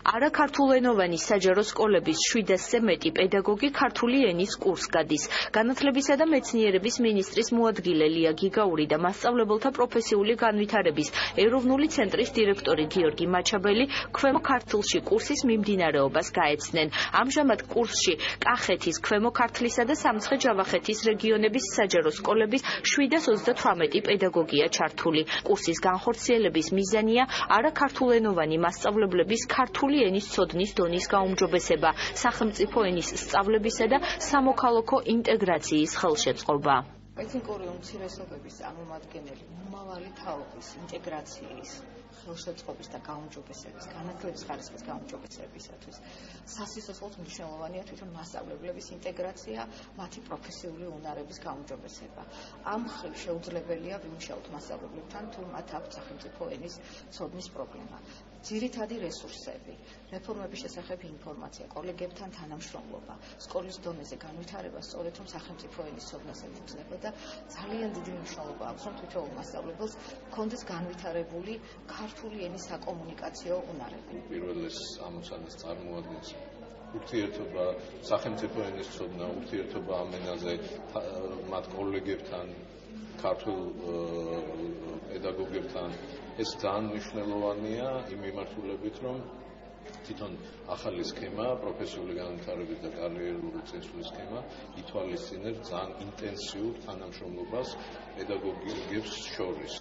არაქართულენოვანი საჯარო სკოლების 700-ზე მეტი პედაგოგი ქართული ენის კურსს გადის. განათლებისა და მეცნიერების მინისტრის მოადგილე ლია გიგაური და მასწავლებელთა პროფესიული განვითარების ეროვნული ცენტრის დირექტორი გიორგი მაჩაბელი ქვემო ქართლში კურსის მიმდინარეობას გაეცნენ. ამჟამად კურსში კახეთის, ქვემო ქართლისა და სამცხე-ჯავახეთის რეგიონების საჯარო სკოლების 728 პედაგოგია ჩართული. კურსის განხორციელების მიზანია არაქართულენოვანი მასწავლებლების ქართული ენის ცოდნის დონის გაუმჯობესება, სახელმწიფო ენის სწავლებისა და სამოქალაქო ინტეგრაციის ხელშეწყობა. ეთნიკური უმცირესობების წარმომადგენელი მომავალი თაობის ინტეგრაციის ხელშეწყობის და გაუმჯობესების, განათლების ხარისხის გაუმჯობესებისათვის სასიცოცხლოდ მნიშვნელოვანია თვითონ მასწავლებლების ინტეგრაცია, მათი პროფესიული უნარების გაუმჯობესება. ამ მხრივ შეუძლებელია ვიმუშაოთ მასწავლებლებთან, თუ მათ აქვთ სახელმწიფო ენის ცოდნის პრობლემა. ძირითადი რესურსები, რეფორმების შესახებ ინფორმაცია, კოლეგებთან თანამშრომლობა, სკოლის დონეზე განვითარება სწორედ რომ სახელმწიფო ენის ცოდნას ეკუთვნება და ძალიან დიდი მნიშვნელობა აქვს, რომ თითოეულ მასწავლებელს ჰქონდეს განვითარებული ქართული ენის საკომუნიკაციო უნარები. პირველ ამოცანას წარმოადგენს ურთიერთობა სახელმწიფო ენის ცოდნა, ურთიერთობა ამ ენაზე მათ კოლეგებთან, ქართულ პედაგოგებთან. ეს ძალიან მნიშვნელოვანია იმ მიმართულებით, რომ თვითონ ახალი სქემა, პროფესიული განვითარების და კარიერული წინსვლის სქემა ითვალისწინებს ძალიან ინტენსიურ თანამშრომლობას პედაგოგებს შორის.